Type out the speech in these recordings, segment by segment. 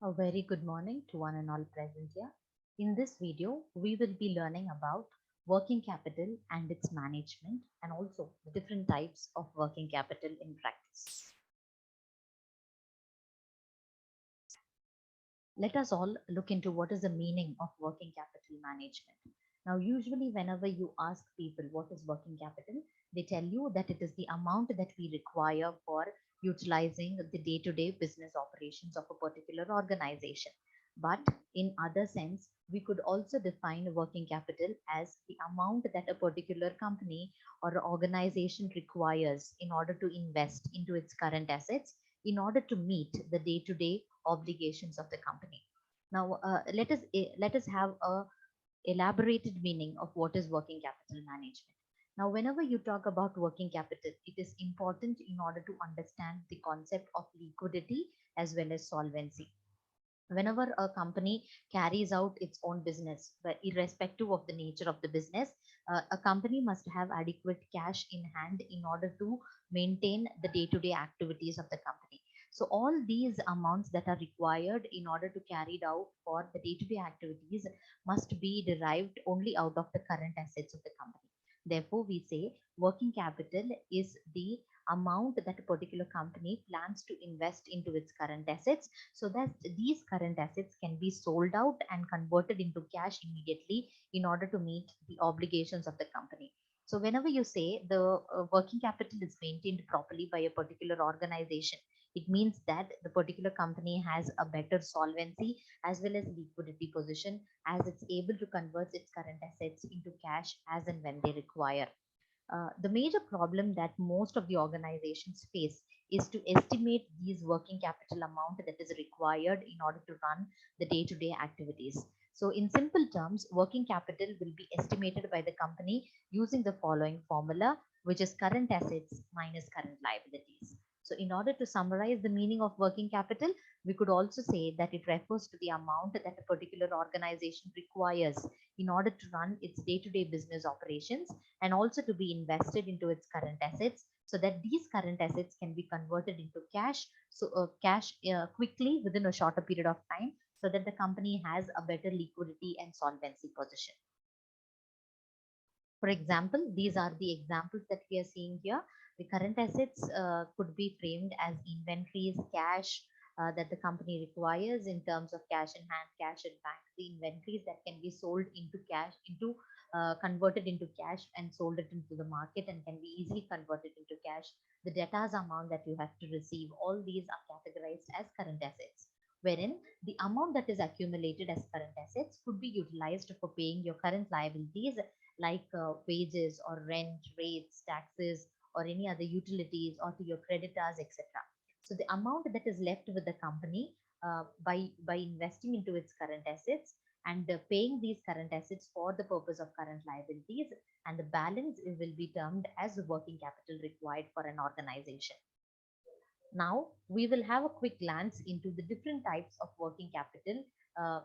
A very good morning to one and all present here. In this video, we will be learning about working capital and its management and also the different types of working capital in practice. Let us all look into what is the meaning of working capital management. Now, usually, whenever you ask people what is working capital, they tell you that it is the amount that we require for utilizing the day to day business operations of a particular organization. But in other sense, we could also define working capital as the amount that a particular company or organization requires in order to invest into its current assets in order to meet the day to day obligations of the company. Now, let us have a elaborated meaning of what is working capital management. Now, whenever you talk about working capital, it is important in order to understand the concept of liquidity as well as solvency. Whenever a company carries out its own business, but irrespective of the nature of the business, a company must have adequate cash in hand in order to maintain the day-to-day activities of the company. So all these amounts that are required in order to carry it out for the day-to-day activities must be derived only out of the current assets of the company. Therefore, we say working capital is the amount that a particular company plans to invest into its current assets so that these current assets can be sold out and converted into cash immediately in order to meet the obligations of the company. So whenever you say the working capital is maintained properly by a particular organization, it means that the particular company has a better solvency as well as liquidity position, as it's able to convert its current assets into cash as and when they require. The major problem that most of the organizations face is to estimate these working capital amount that is required in order to run the day-to-day activities. So in simple terms, working capital will be estimated by the company using the following formula, which is current assets minus current liabilities. So in order to summarize the meaning of working capital, we could also say that it refers to the amount that a particular organization requires in order to run its day-to-day business operations and also to be invested into its current assets so that these current assets can be converted into cash, so cash quickly within a shorter period of time, so that the company has a better liquidity and solvency position. For example, these are the examples that we are seeing here. The current assets could be framed as inventories, cash that the company requires in terms of cash in hand, cash in bank, the inventories that can be sold into cash, into converted into cash and sold it into the market and can be easily converted into cash. The debtors amount that you have to receive, all these are categorized as current assets, wherein the amount that is accumulated as current assets could be utilized for paying your current liabilities like wages or rent, rates, taxes, or any other utilities, or to your creditors, etc. So the amount that is left with the company by investing into its current assets and paying these current assets for the purpose of current liabilities, and the balance will be termed as the working capital required for an organization. Now, we will have a quick glance into the different types of working capital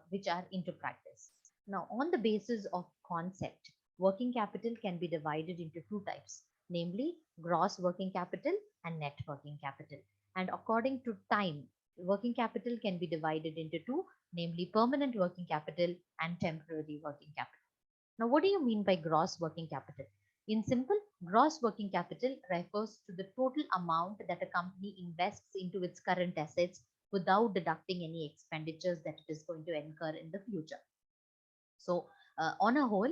which are into practice. Now, on the basis of concept, working capital can be divided into two types, namely gross working capital and net working capital. And according to time, working capital can be divided into two, namely permanent working capital and temporary working capital. Now, what do you mean by gross working capital? In simple, gross working capital refers to the total amount that a company invests into its current assets without deducting any expenditures that it is going to incur in the future. So, on a whole,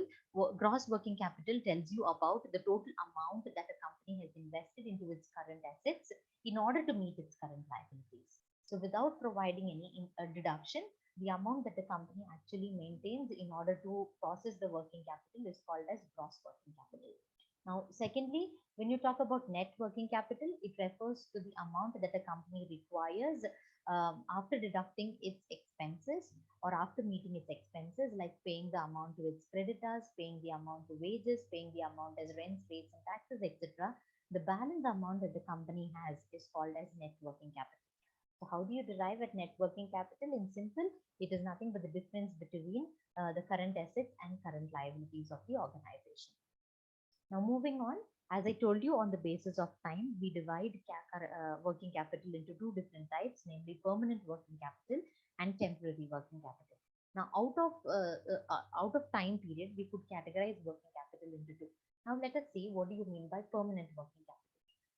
gross working capital tells you about the total amount that a company has invested into its current assets in order to meet its current liabilities. So, without providing any deduction, the amount that the company actually maintains in order to process the working capital is called as gross working capital. Now, secondly, when you talk about net working capital, it refers to the amount that a company requires after deducting its expenses or after meeting its expenses, like paying the amount to its creditors, paying the amount to wages, paying the amount as rents, rates, and taxes, etc. The balance amount that the company has is called as net working capital. So, how do you derive at net working capital? In simple, it is nothing but the difference between the current assets and current liabilities of the organization. Now, moving on, as I told you, on the basis of time, we divide working capital into two different types, namely permanent working capital and and temporary working capital. Now, out of time period, we could categorize working capital into two. Now, let us see, what do you mean by permanent working capital?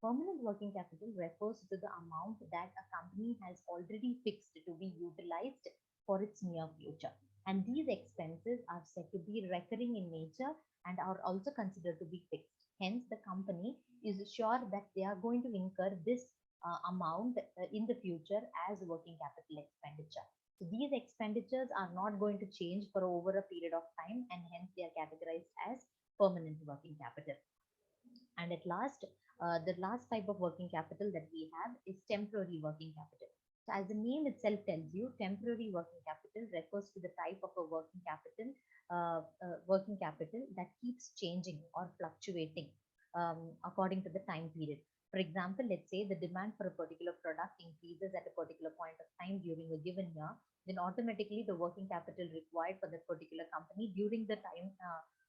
Permanent working capital refers to the amount that a company has already fixed to be utilized for its near future. And these expenses are said to be recurring in nature and are also considered to be fixed. Hence, the company is sure that they are going to incur this amount in the future as working capital expenditure. So these expenditures are not going to change for over a period of time, and hence they are categorized as permanent working capital. And at last, the last type of working capital that we have is temporary working capital. So as the name itself tells you, temporary working capital refers to the type of a working capital that keeps changing or fluctuating according to the time period. For example, let's say the demand for a particular product increases at a particular point of time during a given year, then automatically the working capital required for that particular company during the time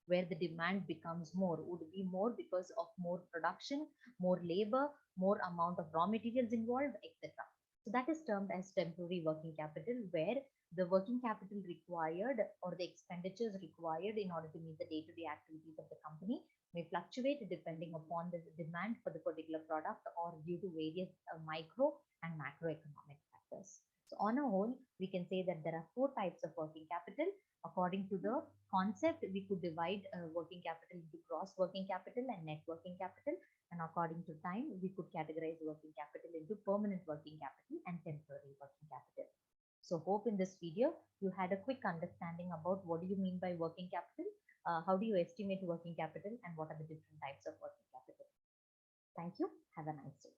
where the demand becomes more would be more because of more production, more labor, more amount of raw materials involved, etc. So that is termed as temporary working capital, where the working capital required or the expenditures required in order to meet the day-to-day activities of the company may fluctuate depending upon the demand for the particular product or due to various micro and macroeconomic factors. So on a whole, we can say that there are four types of working capital. According to the concept, we could divide working capital into gross working capital and net working capital. And according to time, we could categorize working capital into permanent working capital and temporary working capital. So hope in this video, you had a quick understanding about what do you mean by working capital, how do you estimate working capital, and what are the different types of working capital. Thank you. Have a nice day.